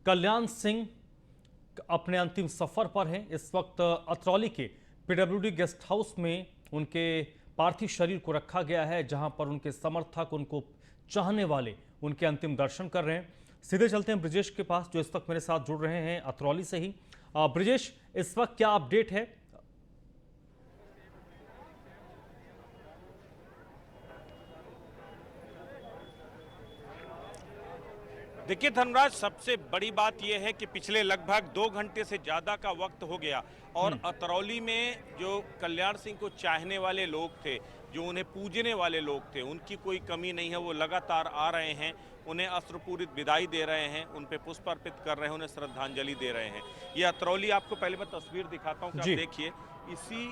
कल्याण सिंह अपने अंतिम सफर पर हैं। इस वक्त अतरौली के पीडब्ल्यूडी गेस्ट हाउस में उनके पार्थिव शरीर को रखा गया है, जहां पर उनके समर्थक, उनको चाहने वाले उनके अंतिम दर्शन कर रहे हैं। सीधे चलते हैं ब्रिजेश के पास, जो इस वक्त मेरे साथ जुड़ रहे हैं अतरौली से ही। ब्रिजेश, इस वक्त क्या अपडेट है? देखिए धर्मराज, सबसे बड़ी बात यह है कि पिछले लगभग 2 घंटे से ज़्यादा का वक्त हो गया और अतरौली में जो कल्याण सिंह को चाहने वाले लोग थे, जो उन्हें पूजने वाले लोग थे, उनकी कोई कमी नहीं है। वो लगातार आ रहे हैं, उन्हें अश्रुपूरित विदाई दे रहे हैं, उन पे पुष्प अर्पित कर रहे हैं, उन्हें श्रद्धांजलि दे रहे हैं। ये अतरौली, आपको पहले मैं तस्वीर दिखाता हूँ कि आप देखिए, इसी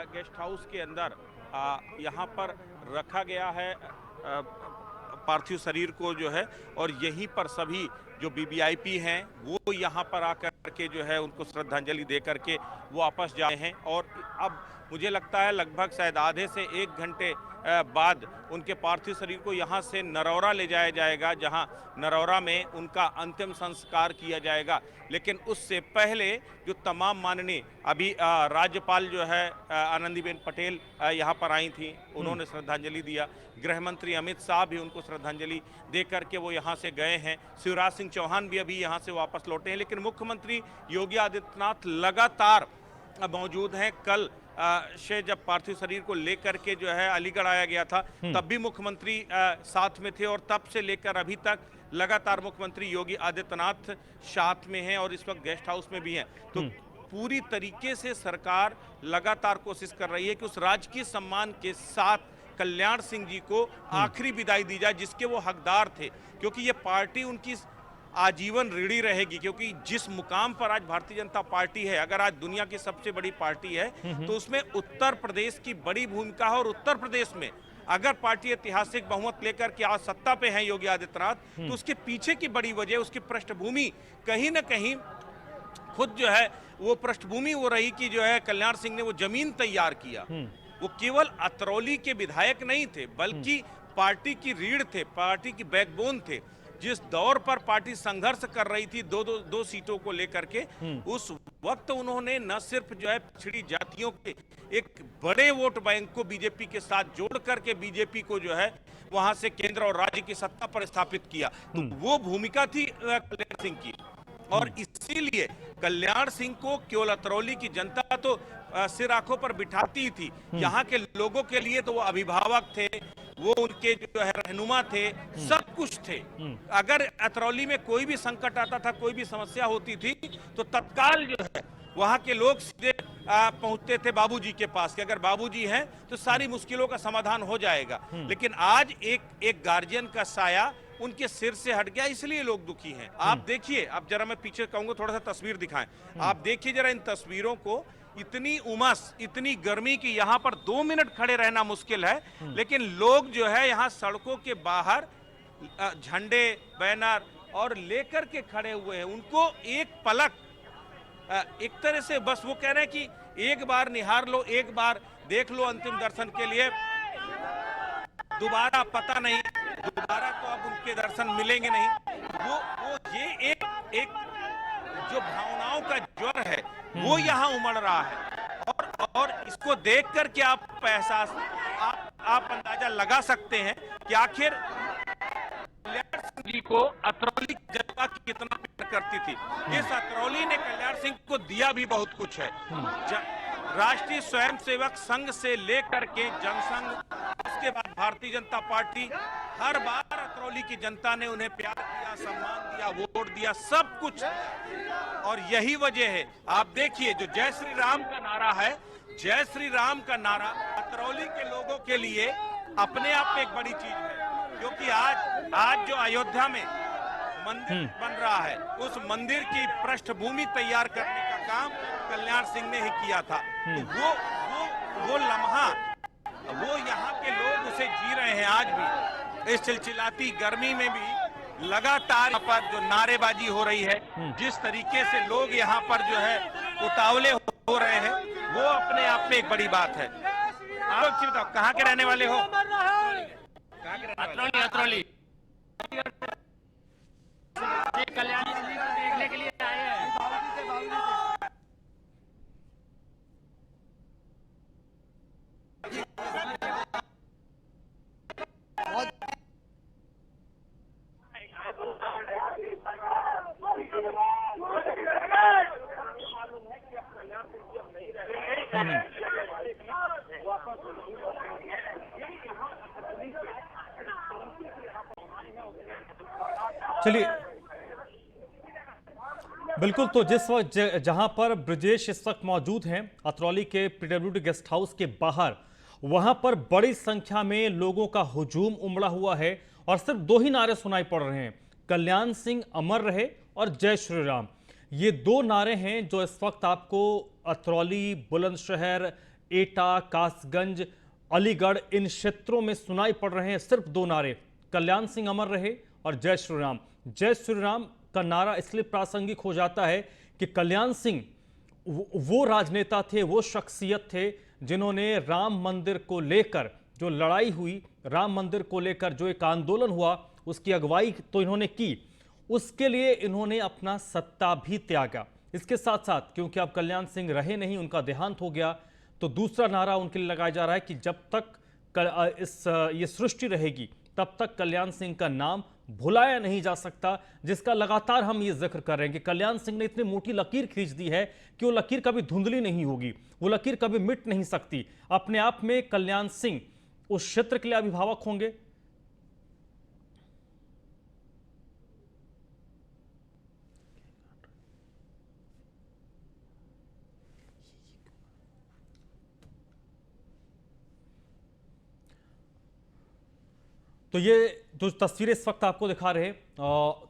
गेस्ट हाउस के अंदर यहाँ पर रखा गया है पार्थिव शरीर को जो है, और यहीं पर सभी जो वीवीआईपी हैं वो यहाँ पर आकर के जो है उनको श्रद्धांजलि दे करके वो वापस जाए हैं। और अब मुझे लगता है लगभग शायद आधे से 1 घंटे बाद उनके पार्थिव शरीर को यहाँ से नरौरा ले जाया जाएगा, जहाँ नरौरा में उनका अंतिम संस्कार किया जाएगा। लेकिन उससे पहले जो तमाम माननीय अभी राज्यपाल जो है आनंदीबेन पटेल यहाँ पर आई थी, उन्होंने श्रद्धांजलि दिया। गृह मंत्री अमित शाह भी उनको श्रद्धांजलि दे करके वो यहाँ से गए हैं। शिवराज सिंह चौहान भी अभी यहाँ से वापस लौटे हैं। लेकिन मुख्यमंत्री योगी आदित्यनाथ लगातार मौजूद हैं। कल से जब पार्थिव शरीर को लेकर के जो है अलीगढ़ आया गया था, तब भी मुख्यमंत्री साथ में थे, और तब से लेकर अभी तक लगातार मुख्यमंत्री योगी आदित्यनाथ साथ में हैं और इस वक्त गेस्ट हाउस में भी हैं। तो पूरी तरीके से सरकार लगातार कोशिश कर रही है कि उस राजकीय सम्मान के साथ कल्याण सिंह जी को आखिरी विदाई दी जाए, जिसके वो हकदार थे, क्योंकि ये पार्टी उनकी आजीवन ऋणी रहेगी। क्योंकि जिस मुकाम पर आज भारतीय जनता पार्टी है, अगर आज दुनिया की सबसे बड़ी पार्टी है, तो उसमें उत्तर प्रदेश की बड़ी भूमिका है। और उत्तर प्रदेश में अगर पार्टी ऐतिहासिक बहुमत लेकर के आज सत्ता पे है योगी आदित्यनाथ, तो उसके पीछे की बड़ी वजह, उसकी पृष्ठभूमि कहीं ना कहीं खुद जो है वो पृष्ठभूमि वो रही कि जो है कल्याण सिंह ने वो जमीन तैयार किया। वो केवल अतरौली के विधायक नहीं थे, बल्कि पार्टी की रीढ़ थे, पार्टी की बैकबोन थे। जिस दौर पर पार्टी संघर्ष कर रही थी दो सीटों को लेकर के, उस वक्त उन्होंने न सिर्फ जो है पिछड़ी जातियों के एक बड़े वोट बैंक को बीजेपी के साथ जोड़ करके बीजेपी को जो है वहां से केंद्र और राज्य की सत्ता पर स्थापित किया। तो वो भूमिका थी कल्याण सिंह की, और इसीलिए कल्याण सिंह को केवल अतरौली की जनता तो सिर आंखों पर बिठाती थी, यहाँ के लोगों के लिए तो वो अभिभावक थे, वो उनके जो है रहनुमा थे, सब कुछ थे। अगर अतरौली में कोई भी संकट आता था, कोई भी समस्या होती थी, तो तत्काल जो है वहां के लोग सीधे पहुंचते थे बाबूजी के पास कि अगर बाबूजी हैं तो सारी मुश्किलों का समाधान हो जाएगा। लेकिन आज एक गार्जियन का साया उनके सिर से हट गया, इसलिए लोग दुखी हैं। आप देखिए, अब जरा मैं पीछे कहूंगा, थोड़ा सा तस्वीर दिखाएं। आप देखिए जरा इन तस्वीरों को, इतनी उमस, इतनी गर्मी की यहाँ पर 2 मिनट खड़े रहना मुश्किल है, लेकिन लोग जो है यहाँ सड़कों के बाहर झंडे, बैनर और लेकर के खड़े हुए हैं। उनको एक पलक, एक तरह से बस वो कह रहे हैं कि एक बार निहार लो, एक बार देख लो अंतिम दर्शन के लिए, दोबारा पता नहीं, दोबारा तो अब उनके दर्शन मिलेंगे नहीं। वो ये एक जो भावनाओं का ज्वर है वो यहाँ उमड़ रहा है, और इसको देख कर के आप एहसास, आप अंदाजा लगा सकते हैं कि आखिर कल्याण सिंह जी को अतरौली की जनता कितना प्यार करती थी। इस अतरौली ने कल्याण सिंह को दिया भी बहुत कुछ है। राष्ट्रीय स्वयंसेवक संघ से लेकर के जनसंघ, उसके बाद भारतीय जनता पार्टी, हर बार अतरौली की जनता ने उन्हें प्यार दिया, सम्मान दिया, वोट दिया, सब कुछ। और यही वजह है, आप देखिए जो जय श्री राम का नारा है, जय श्री राम का नारा अतरौली के लोगों के लिए अपने आप में एक बड़ी चीज है। क्योंकि आज जो अयोध्या में मंदिर बन रहा है, उस मंदिर की पृष्ठभूमि तैयार करने का काम कल्याण सिंह ने ही किया था। तो वो लम्हा, वो यहाँ के लोग उसे जी रहे हैं आज भी। इस चिलचिलाती गर्मी में भी लगातार यहाँ पर जो नारेबाजी हो रही है, जिस तरीके से लोग यहाँ पर जो है उतावले हो रहे हैं, वो अपने आप में एक बड़ी बात है। आप बताओ, कहाँ के रहने वाले हो? अतरौली। कल्याणी चलिए, बिल्कुल। तो जिस वक्त जहां पर ब्रजेश इस वक्त मौजूद हैं अतरौली के पीडब्ल्यूडी गेस्ट हाउस के बाहर, वहां पर बड़ी संख्या में लोगों का हुजूम उमड़ा हुआ है और सिर्फ दो ही नारे सुनाई पड़ रहे हैं, कल्याण सिंह अमर रहे और जय श्री राम। ये दो नारे हैं जो इस वक्त आपको अतरौली, बुलंदशहर, एटा, कासगंज, अलीगढ़ इन क्षेत्रों में सुनाई पड़ रहे हैं। सिर्फ दो नारे, कल्याण सिंह अमर रहे और जय श्री राम। जय श्री राम का नारा इसलिए प्रासंगिक हो जाता है कि कल्याण सिंह वो राजनेता थे, वो शख्सियत थे जिन्होंने राम मंदिर को लेकर जो लड़ाई हुई, राम मंदिर को लेकर जो एक आंदोलन हुआ, उसकी अगुवाई तो इन्होंने की। उसके लिए इन्होंने अपना सत्ता भी त्यागा। इसके साथ साथ क्योंकि अब कल्याण सिंह रहे नहीं, उनका देहांत हो गया, तो दूसरा नारा उनके लिए लगाया जा रहा है कि जब तक ये सृष्टि रहेगी तब तक कल्याण सिंह का नाम भुलाया नहीं जा सकता, जिसका लगातार हम ये जिक्र कर रहे हैं कि कल्याण सिंह ने इतनी मोटी लकीर खींच दी है कि वो लकीर कभी धुंधली नहीं होगी, वो लकीर कभी मिट नहीं सकती। अपने आप में कल्याण सिंह उस क्षेत्र के लिए अभिभावक होंगे। तो ये जो तस्वीरें इस वक्त आपको दिखा रहे हैं,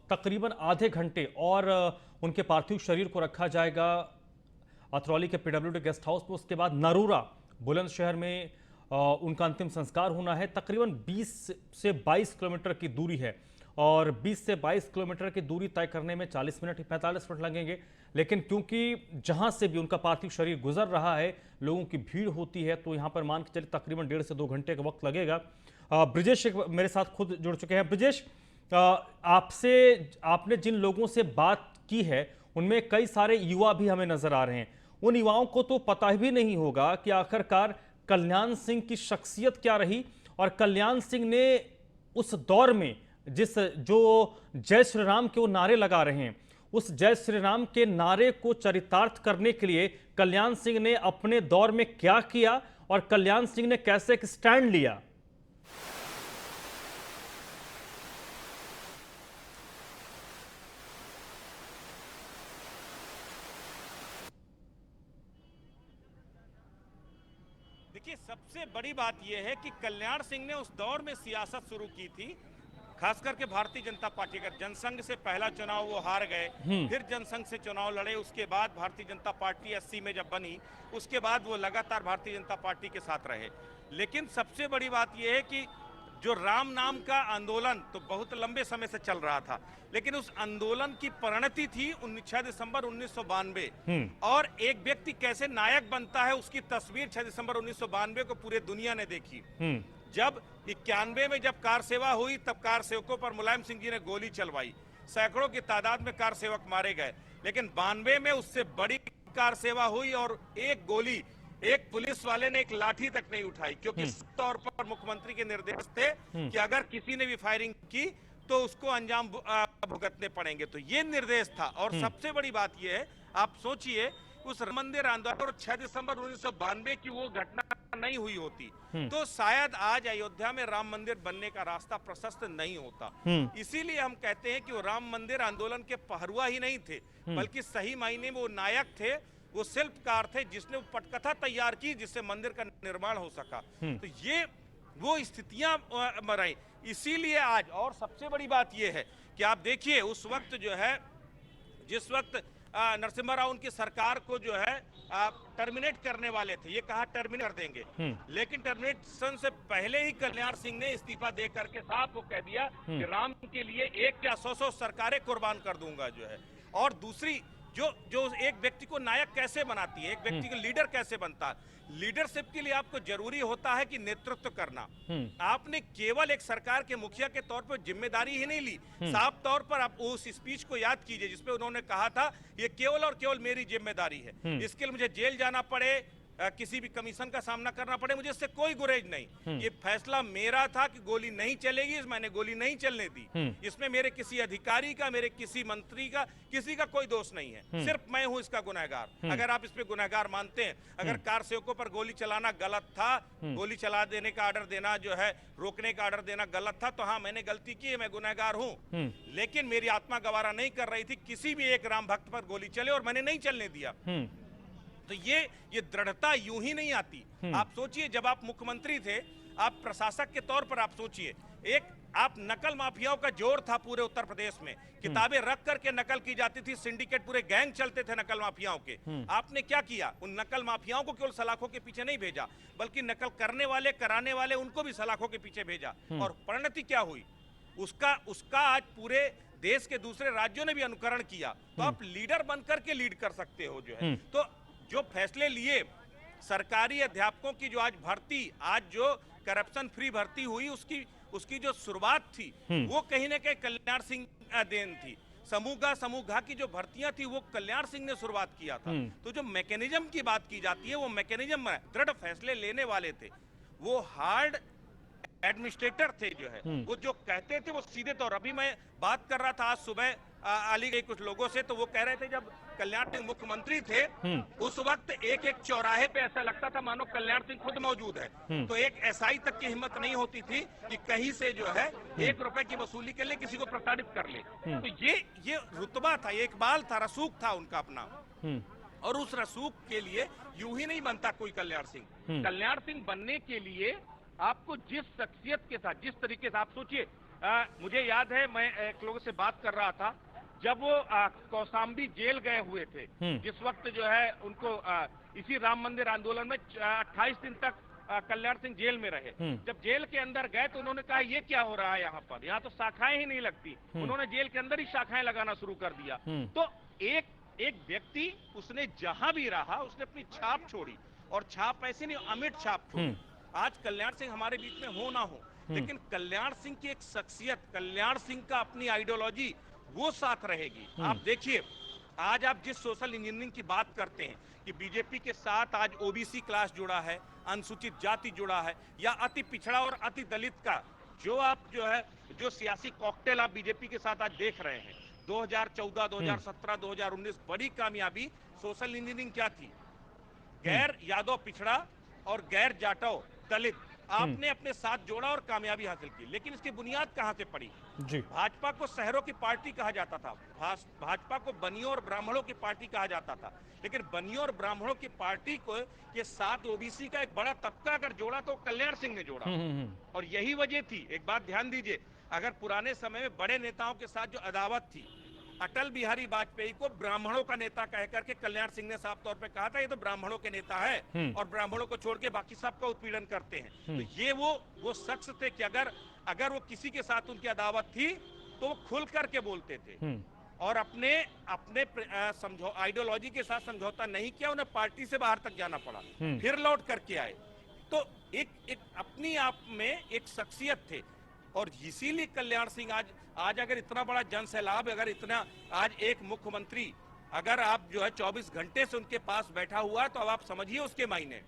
तकरीबन आधे घंटे और उनके पार्थिव शरीर को रखा जाएगा अतरौली के पीडब्ल्यूडी गेस्ट हाउस में। उसके बाद नरूरा, बुलंदशहर में उनका अंतिम संस्कार होना है। तकरीबन 20 से 22 किलोमीटर की दूरी है और 20 से 22 किलोमीटर की दूरी तय करने में 40 मिनट 45 मिनट लगेंगे, लेकिन क्योंकि जहां से भी उनका पार्थिव शरीर गुजर रहा है लोगों की भीड़ होती है, तो यहां पर मान के चलिए तकरीबन 1.5 से 2 घंटे का वक्त लगेगा। ब्रजेश मेरे साथ खुद जुड़ चुके हैं। ब्रजेश, आपने जिन लोगों से बात की है उनमें कई सारे युवा भी हमें नजर आ रहे हैं। उन युवाओं को तो पता भी नहीं होगा कि आखिरकार कल्याण सिंह की शख्सियत क्या रही और कल्याण सिंह ने उस दौर में जो जय श्री राम के वो नारे लगा रहे हैं, उस जय श्री राम के नारे को चरितार्थ करने के लिए कल्याण सिंह ने अपने दौर में क्या किया और कल्याण सिंह ने कैसे एक स्टैंड लिया। देखिए, सबसे बड़ी बात यह है कि कल्याण सिंह ने उस दौर में सियासत शुरू की थी, खास करके भारतीय जनता पार्टी का। जनसंघ से पहला चुनाव वो हार गए, फिर जनसंघ से चुनाव लड़े, उसके बाद भारतीय जनता पार्टी 80 में जब बनी, उसके बाद वो लगातार भारतीय जनता पार्टी के साथ रहे। लेकिन सबसे बड़ी बात यह है कि जो राम नाम का आंदोलन तो बहुत लंबे समय से चल रहा था, लेकिन उस आंदोलन की परिणति थी 6 दिसंबर 1992, और एक व्यक्ति कैसे नायक बनता है उसकी तस्वीर 6 दिसंबर 1992 को पूरे दुनिया ने देखी। जब 91 में जब कार सेवा हुई, तब कार सेवकों पर मुलायम सिंह जी ने गोली चलवाई, सैकड़ों की तादाद में कार सेवक मारे गए। लेकिन 92 में उससे बड़ी कार सेवा हुई और एक गोली एक पुलिस वाले ने एक लाठी तक नहीं उठाई, क्योंकि इस तौर पर मुख्यमंत्री के निर्देश थे कि अगर किसी ने भी फायरिंग की तो उसको अंजाम भुगतने पड़ेंगे। तो ये निर्देश था। और सबसे बड़ी बात यह है, आप सोचिए उस राम मंदिर आंदोलन और 6 दिसंबर 1992 की वो घटना नहीं हुई होती तो शायद आज अयोध्या में राम मंदिर बनने का रास्ता प्रशस्त नहीं होता। इसीलिए हम कहते हैं कि वो राम मंदिर आंदोलन के पहरुआ ही नहीं थे, बल्कि सही मायने में वो नायक थे, वो शिल्पकार थे जिसने वो पटकथा तैयार की जिससे मंदिर का निर्माण हो सका। तो ये वो स्थितियां बनाई। इसीलिए आज, और सबसे बड़ी बात यह है कि आप देखिए उस वक्त जो है, जिस वक्त नरसिम्हा राव उनकी सरकार को जो है टर्मिनेट करने वाले थे, ये कहा टर्मिनेट कर देंगे, लेकिन टर्मिनेशन से पहले ही कल्याण सिंह ने इस्तीफा दे करके साफ को कह दिया कि राम के लिए 1 या 100 सरकारें कुर्बान कर दूंगा जो है। और दूसरी जो एक व्यक्ति को नायक कैसे बनाती है, एक व्यक्ति को लीडर कैसे बनता है, लीडरशिप के लिए आपको जरूरी होता है कि नेतृत्व करना। आपने केवल एक सरकार के मुखिया के तौर पर जिम्मेदारी ही नहीं ली, साफ तौर पर आप उस स्पीच को याद कीजिए जिसमें उन्होंने कहा था ये केवल और केवल मेरी जिम्मेदारी है, इसके लिए मुझे जेल जाना पड़े, किसी भी कमीशन का सामना करना पड़े, मुझे इससे कोई गुरेज नहीं। ये फैसला मेरा था कि गोली नहीं चलेगी, मैंने गोली नहीं चलने दी। इसमें मेरे किसी अधिकारी का, मेरे किसी मंत्री का, किसी का कोई दोष नहीं है, सिर्फ मैं हूं इसका गुनहगार। अगर आप इस पे गुनहगार मानते हैं, अगर कार सेवकों पर गोली चलाना गलत था, गोली चला देने का ऑर्डर देना जो है, रोकने का ऑर्डर देना गलत था, तो हाँ मैंने गलती की है, मैं गुनहगार हूं। लेकिन मेरी आत्मा गवारा नहीं कर रही थी किसी भी एक राम भक्त पर गोली चले, और मैंने नहीं चलने दिया। तो ये दृढ़ता यूं ही नहीं आती। आप सोचिए, जब आप मुख्यमंत्री थे, आप प्रशासक के तौर पर आप सोचिए, एक आप नकल माफियाओं का जोर था पूरे उत्तर प्रदेश में, किताबें रख करके नकल की जाती थी, सिंडिकेट पूरे गैंग चलते थे नकल माफियाओं के। आपने क्या किया? उन नकल माफियाओं को केवल सलाखों के पीछे नहीं भेजा, बल्कि नकल करने वाले, कराने वाले, उनको भी सलाखों के पीछे भेजा। और परिणति क्या हुई उसका आज पूरे देश के दूसरे राज्यों ने भी अनुकरण किया। तो आप लीडर बनकर के लीड कर सकते हो जो है। तो जो फैसले लिए, सरकारी अध्यापकों की जो आज भर्ती, आज जो करप्शन फ्री भर्ती हुई, उसकी जो शुरुआत थी, वो कहीं ना कहीं कल्याण सिंह देन थी। समूह घा की जो भर्तियां थी, वो कल्याण सिंह ने शुरुआत किया था। तो जो मैकेनिज्म की बात की जाती है, वो मैकेनिज्म दृढ़ फैसले लेने वाले थे, वो हार्ड एडमिनिस्ट्रेटर थे जो है, वो जो कहते थे वो सीधे तौर। अभी मैं बात कर रहा था आज सुबह अली के कुछ लोगों से, तो वो कह रहे थे जब कल्याण सिंह मुख्यमंत्री थे, उस वक्त एक एक चौराहे पे ऐसा लगता था मानो कल्याण सिंह खुद मौजूद है। तो एक एसआई तक की हिम्मत नहीं होती थी कि कहीं से जो है 1 रुपए की वसूली के लिए किसी को प्रताड़ित कर ले। तो ये रुतबा था, ये इकबाल था, रसूख था उनका अपना। और उस रसूख के लिए यूं ही नहीं बनता कोई कल्याण सिंह। कल्याण सिंह बनने के लिए आपको जिस शख्सियत के साथ, जिस तरीके से, आप सोचिए, मुझे याद है, मैं एक लोगों से बात कर रहा था, जब वो कौशाम्बी जेल गए हुए थे, जिस वक्त जो है उनको इसी राम मंदिर आंदोलन में 28 दिन तक कल्याण सिंह जेल में रहे। जब जेल के अंदर गए तो उन्होंने कहा ये क्या हो रहा है यहाँ पर, यहाँ तो शाखाएं ही नहीं लगती। उन्होंने जेल के अंदर ही शाखाएं लगाना शुरू कर दिया। तो एक व्यक्ति, उसने जहां भी रहा, उसने अपनी छाप छोड़ी, और छाप ऐसी नहीं, अमिट छाप छोड़ी। आज कल्याण सिंह हमारे बीच में हो ना हो, लेकिन कल्याण सिंह की एक शख्सियत, कल्याण सिंह का अपनी आइडियोलॉजी, वो साथ रहेगी। आप देखिए, आज आप जिस सोशल इंजीनियरिंग की बात करते हैं कि बीजेपी के साथ आज ओबीसी क्लास जुड़ा है, अनुसूचित जाति जुड़ा है, या अति पिछड़ा और अति दलित का जो सियासी कॉकटेल आप बीजेपी के साथ आज देख रहे हैं, 2014, 2017, 2019 बड़ी कामयाबी। सोशल इंजीनियरिंग क्या थी? गैर यादव पिछड़ा और गैर जाटव दलित आपने अपने साथ जोड़ा और कामयाबी हासिल की। लेकिन इसकी बुनियाद कहां से पड़ी? भाजपा को शहरों की पार्टी कहा जाता था, भाजपा को बनियों और ब्राह्मणों की पार्टी कहा जाता था, लेकिन बनियों और ब्राह्मणों की पार्टी को के साथ ओबीसी का एक बड़ा तबका अगर जोड़ा तो कल्याण सिंह ने जोड़ा। और यही वजह थी, एक बात ध्यान दीजिए, अगर पुराने समय में बड़े नेताओं के साथ जो अदावत थी, अटल बिहारी वाजपेयी को ब्राह्मणों का नेता कह करके कल्याण सिंह ने साफ तौर पे कहा था, ये तो ब्राह्मणों के नेता है और ब्राह्मणों को छोड़ के बाकी सबका उत्पीड़न करते हैं। तो ये वो शख्स थे कि अगर वो किसी के साथ उनकी अदावत थी तो वो खुल करके बोलते थे, और अपने आइडियोलॉजी के साथ समझौता नहीं किया, उन्हें पार्टी से बाहर तक जाना पड़ा, फिर लौट करके आए। तो एक अपनी आप में एक शख्सियत थे, और इसीलिए कल्याण सिंह आज अगर इतना बड़ा जन सैलाब, अगर इतना आज एक मुख्यमंत्री अगर आप जो है 24 घंटे से उनके पास बैठा हुआ है, तो अब आप समझिए उसके मायने।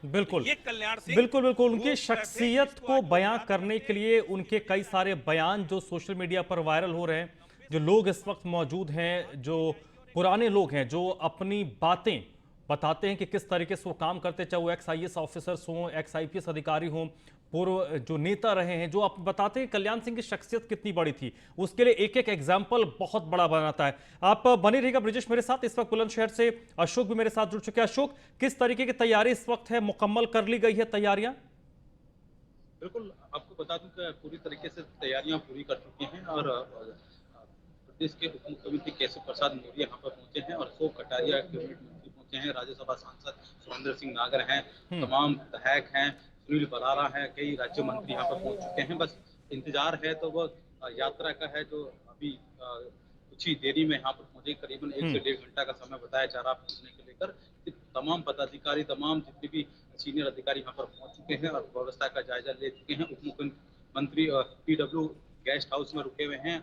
बिल्कुल, ये कल्याण सिंह बिल्कुल उनकी शख्सियत को बयां करने के लिए उनके कई सारे बयान जो सोशल मीडिया पर वायरल हो रहे हैं, जो लोग इस वक्त मौजूद हैं, जो पुराने लोग हैं, जो अपनी बातें बताते हैं कि किस तरीके से वो काम करते, चाहे वो एक्स-आईएएस ऑफिसर्स हों, एक्स-आईपीएस अधिकारी हों, पूर्व जो नेता रहे हैं, जो आप बताते हैं कल्याण सिंह की शख्सियत कितनी बड़ी थी, उसके लिए एक एक एग्जाम्पल बहुत बड़ा बनाता है। आप बने रहिएगा ब्रिजेश मेरे साथ। इस वक्त बुलंदशहर से अशोक भी मेरे साथ जुड़ चुके हैं। अशोक, किस तरीके की तैयारी इस वक्त है, मुकम्मल कर ली गई है तैयारियां? बिल्कुल, आपको बता दूं कि पूरी तरीके से तैयारियां पूरी कर चुकी हैं, और प्रदेश के उप मुख्यमंत्री केशव प्रसाद मौर्य यहाँ पर पहुंचे हैं, और अशोक कटारिया कैबिनेट मंत्री पहुंचे हैं, राज्यसभा सांसद सुरेंद्र सिंह नागर हैं, तमाम विधायक हैं, सुनील बराला हैं, कई राज्य मंत्री यहाँ पर पहुंच चुके हैं। बस इंतजार है तो वो यात्रा का है, जो अभी कुछ ही देरी में यहाँ पर पहुंचे, करीबन 1 से 1.5 घंटा का समय बताया जा रहा है पहुंचने के लेकर। तमाम पदाधिकारी, तमाम जितने भी सीनियर अधिकारी यहाँ पर पहुंच चुके हैं और व्यवस्था का जायजा ले चुके हैं। उप मुख्यमंत्री PW गेस्ट हाउस में रुके हुए हैं।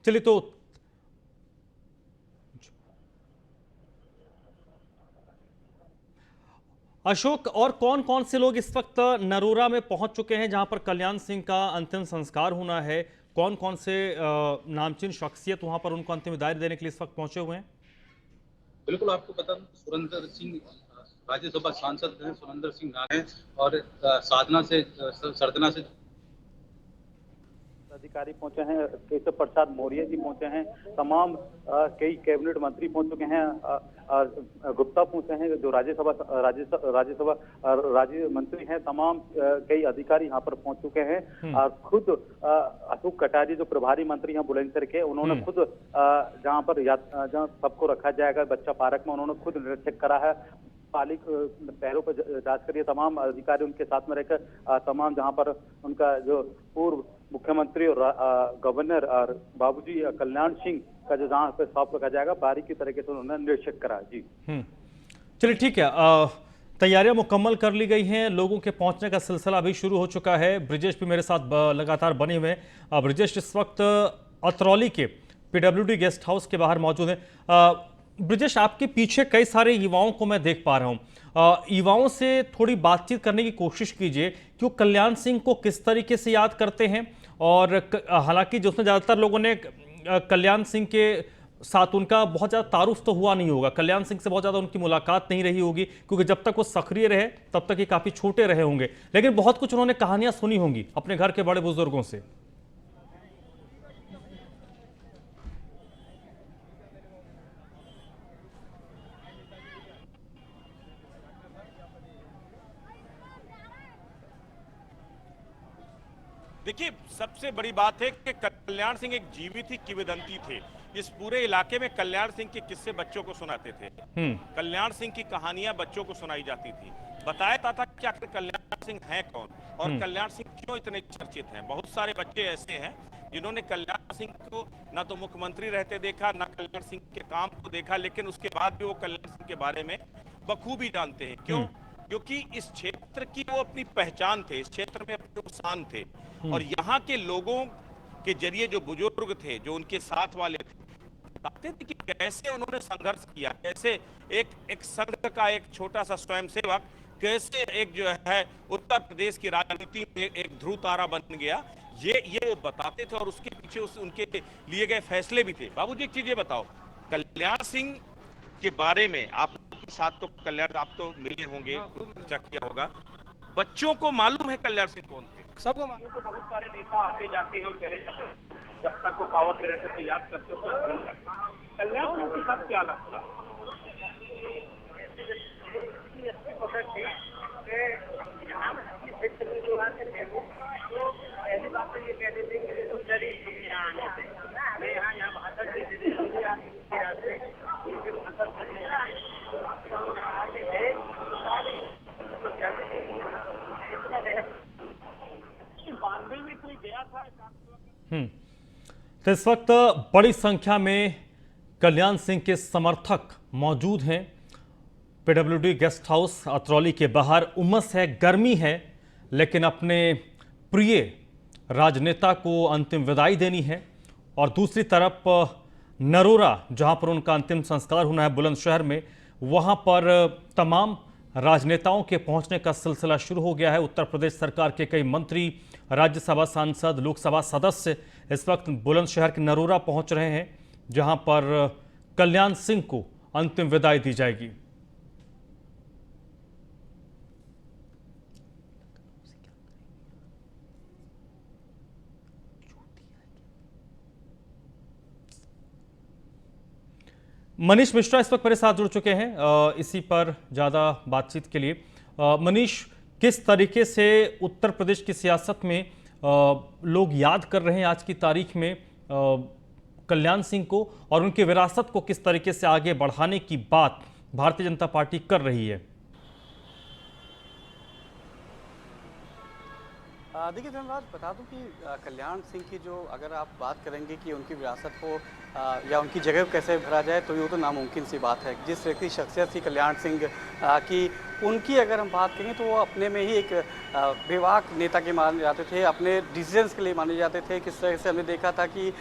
चलिए, तो अशोक, और कौन कौन से लोग इस वक्त नरोरा में पहुंच चुके हैं जहां पर कल्याण सिंह का अंतिम संस्कार होना है? कौन कौन से नामचीन शख्सियत वहां पर उनको अंतिम विदाई देने के लिए इस वक्त पहुंचे हुए हैं? बिल्कुल आपको बता दूं, सुरेंद्र सिंह राज्यसभा सांसद हैं, सुरेंद्र सिंह नाग हैं, और सरदना से अधिकारी पहुंचे हैं, केशव प्रसाद मौर्य जी पहुंचे हैं, तमाम कई कैबिनेट मंत्री पहुंच चुके हैं, गुप्ता पहुंचे हैं जो राज्य मंत्री हैं, तमाम कई अधिकारी यहाँ पर पहुंच चुके हैं। और खुद अशोक कटारिया जो प्रभारी मंत्री हैं बुलंदशहर के, उन्होंने खुद जहाँ सबको रखा जाएगा बच्चा पार्क में, उन्होंने खुद निरीक्षण करा है, पालिक पैरों पर जांच करिए, तमाम अधिकारी उनके साथ में रहकर तमाम जहां पर उनका जो पूर्व मुख्यमंत्री और गवर्नर और बाबूजी कल्याण सिंह का जो जहां पे शॉप रखा जाएगा, बारीकी तरीके से उन्होंने निरीक्षण करा। जी चलिए ठीक है, तैयारियां मुकम्मल कर ली गई हैं, लोगों के पहुंचने का सिलसिला अभी शुरू हो चुका है। ब्रिजेश भी मेरे साथ लगातार बने हुए हैं। ब्रिजेश इस वक्त अतरौली के PWD गेस्ट हाउस के बाहर मौजूद हैं। ब्रिजेश, आपके पीछे कई सारे युवाओं को मैं देख पा रहा हूं। युवाओं से थोड़ी बातचीत करने की कोशिश कीजिए कि वो कल्याण सिंह को किस तरीके से याद करते हैं। और हालांकि जिसमें ज़्यादातर लोगों ने कल्याण सिंह के साथ उनका बहुत ज़्यादा तारुफ तो हुआ नहीं होगा, कल्याण सिंह से बहुत ज़्यादा उनकी मुलाकात नहीं रही होगी, क्योंकि जब तक वो सक्रिय रहे तब तक ये काफ़ी छोटे रहे होंगे, लेकिन बहुत कुछ उन्होंने कहानियाँ सुनी होंगी अपने घर के बड़े बुजुर्गों से। देखिए, सबसे बड़ी बात है कि कल्याण सिंह एक जीवित ही किंवदंती थे। इस पूरे इलाके में कल्याण सिंह के किस्से बच्चों को सुनाते थे, कल्याण सिंह की कहानियां बच्चों को सुनाई जाती थी, बताया जाता था कि आखिर कल्याण सिंह हैं कौन और कल्याण सिंह क्यों इतने चर्चित हैं। बहुत सारे बच्चे ऐसे हैं जिन्होंने कल्याण सिंह को ना तो मुख्यमंत्री रहते देखा, ना कल्याण सिंह के काम को देखा, लेकिन उसके बाद भी वो कल्याण सिंह के बारे में बखूबी जानते हैं। क्यों? क्योंकि इस क्षेत्र की वो अपनी पहचान थे, इस क्षेत्र में अपने शान थे, और यहाँ के लोगों के जरिए जो बुजुर्ग थे, जो उनके साथ वाले थे, बताते थे कि कैसे उन्होंने संघर्ष किया, कैसे एक संघ का एक छोटा सा स्वयंसेवक कैसे एक जो है उत्तर प्रदेश की राजनीति में एक ध्रुव तारा बन गया, ये वो बताते थे। और उसके पीछे उनके लिए गए फैसले भी थे। बाबूजी, एक चीज ये बताओ, कल्याण सिंह के बारे में आपके साथ तो कल्याण, आप तो मिले होंगे, चर्चा किया होगा, बच्चों को मालूम है कल्याण सिंह कौन थे? सबको मालूम। तो बहुत सारे नेता आते जाते हैं और चले जाते हैं, जब तक वो पावर में रहते तो याद करते हो। कल्याण सिंह के साथ क्या लगता? तो इस वक्त बड़ी संख्या में कल्याण सिंह के समर्थक मौजूद हैं PWD गेस्ट हाउस अतरौली के बाहर। उमस है, गर्मी है, लेकिन अपने प्रिय राजनेता को अंतिम विदाई देनी है। और दूसरी तरफ नरोरा, जहां पर उनका अंतिम संस्कार होना है बुलंदशहर में, वहां पर तमाम राजनेताओं के पहुंचने का सिलसिला शुरू हो गया है। उत्तर प्रदेश सरकार के कई मंत्री, राज्यसभा सांसद, लोकसभा सदस्य इस वक्त बुलंदशहर के नरोरा पहुंच रहे हैं, जहां पर कल्याण सिंह को अंतिम विदाई दी जाएगी। मनीष मिश्रा इस वक्त मेरे साथ जुड़ चुके हैं इसी पर ज़्यादा बातचीत के लिए। मनीष, किस तरीके से उत्तर प्रदेश की सियासत में लोग याद कर रहे हैं आज की तारीख में कल्याण सिंह को, और उनकी विरासत को किस तरीके से आगे बढ़ाने की बात भारतीय जनता पार्टी कर रही है? देखिए धनराज, बता दूं कि कल्याण सिंह की जो अगर आप बात करेंगे कि उनकी विरासत को या उनकी जगह कैसे भरा जाए, तो ये तो नामुमकिन सी बात है। जिस व्यक्ति शख्सियत थी कल्याण सिंह की, उनकी अगर हम बात करें तो वो अपने में ही एक बेबाक नेता के माने जाते थे, अपने डिसीजंस के लिए माने जाते थे। किस तरह से हमने देखा था कि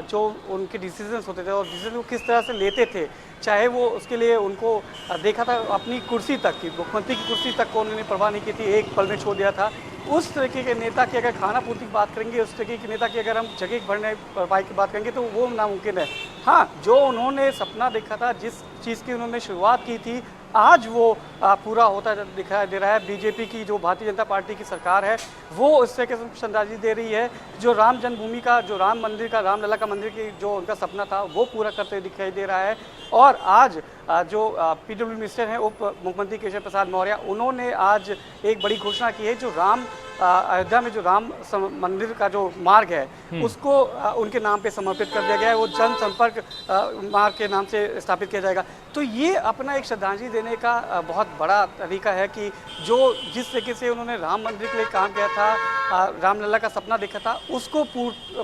जो उनके डिसीजंस होते थे और डिसीजन वो किस तरह से लेते थे, चाहे वो उसके लिए उनको देखा था अपनी कुर्सी तक की, मुख्यमंत्री की कुर्सी तक को उन्होंने परवाह नहीं की थी, एक पल में छोड़ दिया था। उस तरीके के नेता की अगर खाना पूर्ति की बात करेंगे, उस तरीके के नेता की अगर हम जगह भरने भरपाई की बात करेंगे तो वो नामुमकिन है। हाँ, जो उन्होंने सपना देखा था, जिस चीज़ की उन्होंने शुरुआत की थी, आज वो पूरा होता दिखाई दे रहा है। बीजेपी की जो भारतीय जनता पार्टी की सरकार है वो इस तरह से श्रद्धांजलि दे रही है। जो राम जन्मभूमि का, जो राम मंदिर का, रामलला का मंदिर की जो उनका सपना था वो पूरा करते दिखाई दे रहा है। और आज जो पीडब्ल्यू मिनिस्टर हैं उप मुख्यमंत्री केशव प्रसाद मौर्य, उन्होंने आज एक बड़ी घोषणा की है। जो अयोध्या में जो राम मंदिर का जो मार्ग है उसको उनके नाम पे समर्पित कर दिया गया है। वो जनसंपर्क मार्ग के नाम से स्थापित किया जाएगा। तो ये अपना एक श्रद्धांजलि देने का बहुत बड़ा तरीका है कि जो जिस तरीके से उन्होंने राम मंदिर के लिए काम किया था, रामलला का सपना देखा था, उसको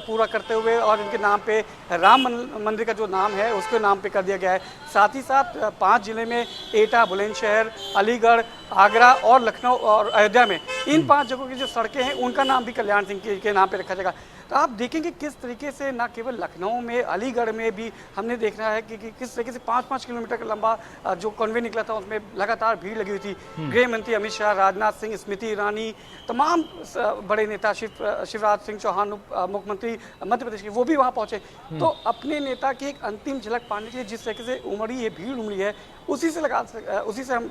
पूरा करते हुए और उनके नाम पे राम मंदिर का जो नाम है उसके नाम पे कर दिया गया है। साथ ही साथ 5 जिले में एटा, बुलंदशहर, अलीगढ़, आगरा और लखनऊ और अयोध्या में इन 5 जगहों की जो सड़कें हैं उनका नाम भी कल्याण सिंह के नाम पे रखा जाएगा। तो आप देखेंगे किस तरीके से न केवल लखनऊ में, अलीगढ़ में भी हमने देखना है कि किस तरीके से 5-5 किलोमीटर का लंबा जो कॉन्वे निकला था उसमें लगातार भीड़ लगी हुई थी। गृह मंत्री अमित शाह, राजनाथ सिंह, स्मृति ईरानी, तमाम बड़े नेता, शिवराज सिंह चौहान मुख्यमंत्री मध्य प्रदेश के, वो भी वहाँ पहुँचे। तो अपने नेता की एक अंतिम झलक पाने के लिए जिस तरीके से उमड़ी है, भीड़ उमड़ी है, उसी से हम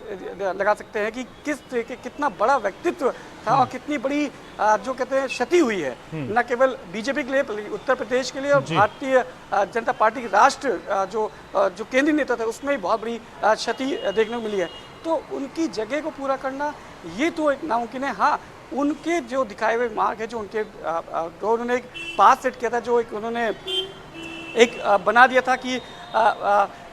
लगा सकते हैं कि किस तरीके कितना बड़ा व्यक्तित्व था और कितनी बड़ी जो कहते हैं क्षति हुई है, न केवल बीजेपी के लिए, उत्तर प्रदेश के लिए और भारतीय जनता पार्टी के राष्ट्र जो केंद्रीय नेता थे उसमें भी बहुत बड़ी क्षति देखने को मिली है। तो उनकी जगह को पूरा करना ये तो एक नामुमकिन है। हाँ, उनके जो दिखाए हुए मार्ग है, जो उनके जो उन्होंने एक पाथ सेट किया था, जो एक उन्होंने एक बना दिया था कि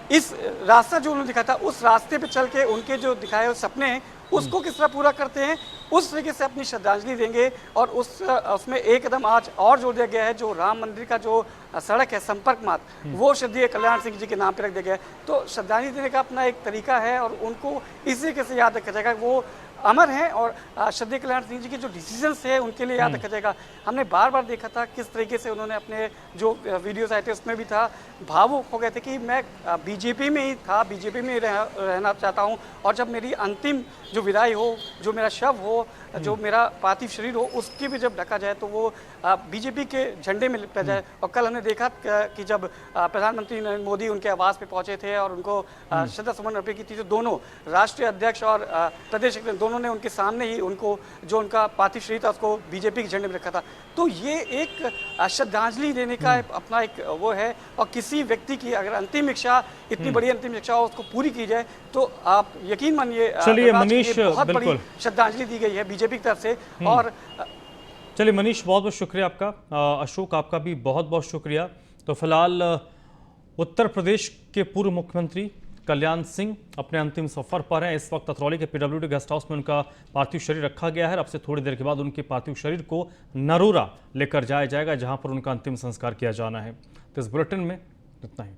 इस रास्ता जो उन्होंने दिखाया था उस रास्ते पे चल के उनके जो दिखाए हुए सपने हैं उसको किस तरह पूरा करते हैं, उस तरीके से अपनी श्रद्धांजलि देंगे। और उसमें एक कदम आज और जोड़ दिया गया है। जो राम मंदिर का जो सड़क है, संपर्क मार्ग, वो श्रद्धेय कल्याण सिंह जी के नाम पे रख दिया गया है। तो श्रद्धांजलि देने का अपना एक तरीका है और उनको इस तरीके से याद रखा जाएगा। वो अमर हैं और श्रद्धेय कल्याण सिंह जी के जो डिसीजंस है उनके लिए याद रखा जाएगा। हमने बार बार देखा था किस तरीके से उन्होंने अपने जो वीडियोस आए थे उसमें भी था, भावुक हो गए थे कि मैं बीजेपी में ही था, बीजेपी में रहना चाहता हूं और जब मेरी अंतिम जो विदाई हो, जो मेरा शव हो, जो मेरा पार्थिव शरीर हो, उसकी भी जब ढका जाए तो वो बीजेपी के झंडे में लिपटा जाए। और कल हमने देखा कि जब प्रधानमंत्री नरेंद्र मोदी उनके आवास पे पहुंचे थे और उनको श्रद्धा सुमन अर्पित की थी, तो दोनों राष्ट्रीय अध्यक्ष और प्रदेश अध्यक्ष दोनों ने उनके सामने ही उनको जो उनका पार्थिव शरीर था उसको बीजेपी के झंडे में रखा था। तो ये एक श्रद्धांजलि देने का अपना एक वो है। और किसी व्यक्ति की अगर अंतिम इच्छा, इतनी बड़ी अंतिम इच्छा हो, उसको पूरी की जाए तो आप यकीन मानिए चलिए मनीष, बहुत बड़ी बिल्कुल श्रद्धांजलि दी गई है बीजेपी की तरफ से। और चलिए मनीष, बहुत बहुत शुक्रिया आपका। अशोक, आपका भी बहुत बहुत शुक्रिया। तो फिलहाल उत्तर प्रदेश के पूर्व मुख्यमंत्री कल्याण सिंह अपने अंतिम सफर पर हैं। इस वक्त अतरौली के पीडब्ल्यूडी गेस्ट हाउस में उनका पार्थिव शरीर रखा गया है। अब से थोड़ी देर के बाद उनके पार्थिव शरीर को नरोरा लेकर जाया जाएगा, जहां पर उनका अंतिम संस्कार किया जाना है। तो इस बुलेटिन में इतना ही।